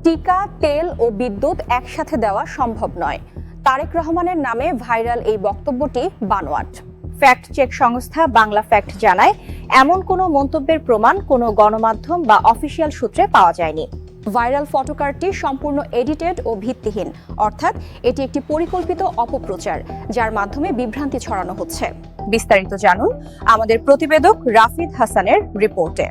টিকা, তেল ও বিদ্যুৎ একসাথে দেওয়া সম্ভব নয়। তারেক রহমানের নামে ভাইরাল এই বক্তব্যটি বানোয়াট। ফ্যাক্ট চেক সংস্থা বাংলা ফ্যাক্ট জানায়, এমন কোনো মন্তব্যের প্রমাণ কোনো গণমাধ্যম বা অফিসিয়াল সূত্রে পাওয়া যায়নি। ভাইরাল ফটোকার্ডটি সম্পূর্ণ এডিটেড ও ভিত্তিহীন, অর্থাৎ এটি একটি পরিকল্পিত অপপ্রচার যার মাধ্যমে বিভ্রান্তি ছড়ানো হচ্ছে। বিস্তারিত জানুন আমাদের প্রতিবেদক রাফিদ হাসানের রিপোর্টে।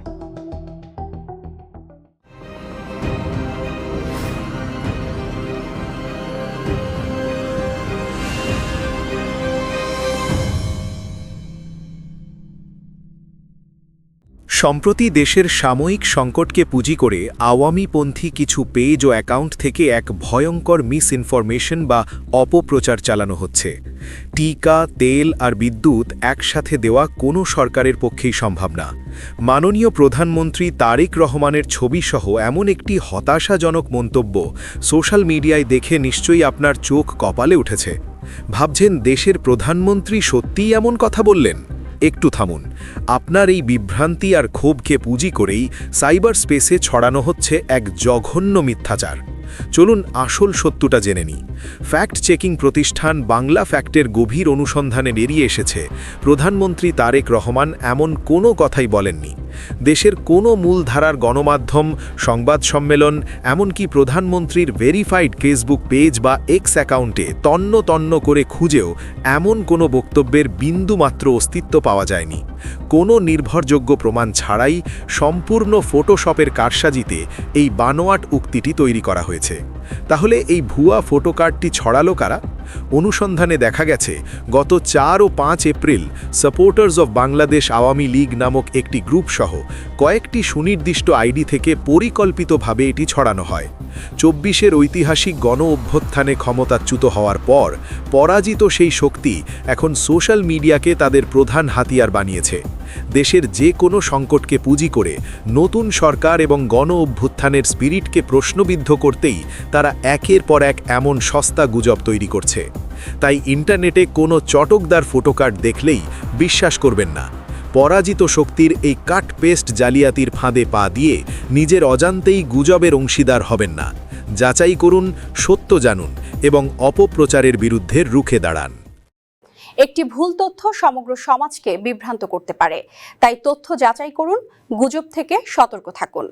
সম্প্রতি দেশের সাময়িক সংকটকে পুঁজি করে আওয়ামীপন্থী কিছু পেজ ও অ্যাকাউন্ট থেকে এক ভয়ঙ্কর মিস ইনফরমেশন বা অপপ্রচার চালানো হচ্ছে। টিকা, তেল আর বিদ্যুৎ একসাথে দেওয়া কোনো সরকারের পক্ষেই সম্ভব না। মাননীয় প্রধানমন্ত্রী তারেক রহমানের ছবিসহ এমন একটি হতাশাজনক মন্তব্য সোশ্যাল মিডিয়ায় দেখে নিশ্চয়ই আপনার চোখ কপালে উঠেছে। ভাবছেন দেশের প্রধানমন্ত্রী সত্যিই এমন কথা বললেন? একটু থামুন। আপনার এই বিভ্রান্তি আর ক্ষোভকে পুঁজি করেই সাইবার স্পেসে ছড়ানো হচ্ছে এক জঘন্য মিথ্যাচার। চলুন আসল সত্যটা জেনে নিই। ফ্যাক্ট চেকিং প্রতিষ্ঠান বাংলা ফ্যাক্টের গভীর অনুসন্ধানে বেরিয়ে এসেছে, প্রধানমন্ত্রী তারেক রহমান এমন কোনো কথাই বলেননি। দেশের কোনো মূলধারার গণমাধ্যম, সংবাদ সম্মেলন, এমনকি প্রধানমন্ত্রীর ভেরিফাইড ফেসবুক পেজ বা এক্স অ্যাকাউন্টে তন্ন তন্ন করে খুঁজেও এমন কোনো বক্তব্যের বিন্দুমাত্র অস্তিত্ব পাওয়া যায়নি। কোনো নির্ভরযোগ্য প্রমাণ ছাড়াই সম্পূর্ণ ফটোশপের কারসাজিতে এই বানোয়াট উক্তিটি তৈরি করা হয়েছে। তাহলে এই ভুয়া ফটোকার্ডটি ছড়ালো কারা? অনুসন্ধানে দেখা গেছে, গত 4 ও 5 April supporters of Bangladesh Awami League নামক একটি গ্রুপ সহ কয়েকটি সুনির্দিষ্ট আইডি থেকে পরিকল্পিতভাবে এটি ছড়ানো হয়। 24-এর ঐতিহাসিক গণ অভ্যুত্থানে ক্ষমতাচ্যুত হওয়ার পর পরাজিত সেই শক্তি এখন সোশ্যাল মিডিয়াকে তাদের প্রধান হাতিয়ার বানিয়েছে। দেশের যে কোনো সংকটকে পুঁজি করে নতুন সরকার এবং গণ অভ্যুত্থানের স্পিরিটকে প্রশ্নবিদ্ধ করতেই তারা একের পর এক এমন সস্তা গুজব তৈরি করছে। তাই ইন্টারনেটে কোনো চটকদার ফটোকার্ড দেখলেই বিশ্বাস করবেন না। পরাজিত শক্তির এই কাট পেস্ট জালিয়াতির ফাঁদে পা দিয়ে নিজের অজান্তেই গুজবের অংশীদার হবেন না। যাচাই করুন, সত্য জানুন এবং অপপ্রচারের বিরুদ্ধে রুখে দাঁড়ান। একটি ভুল তথ্য সমগ্র সমাজকে বিভ্রান্ত করতে পারে, তাই তথ্য যাচাই করুন, গুজব থেকে সতর্ক থাকুন।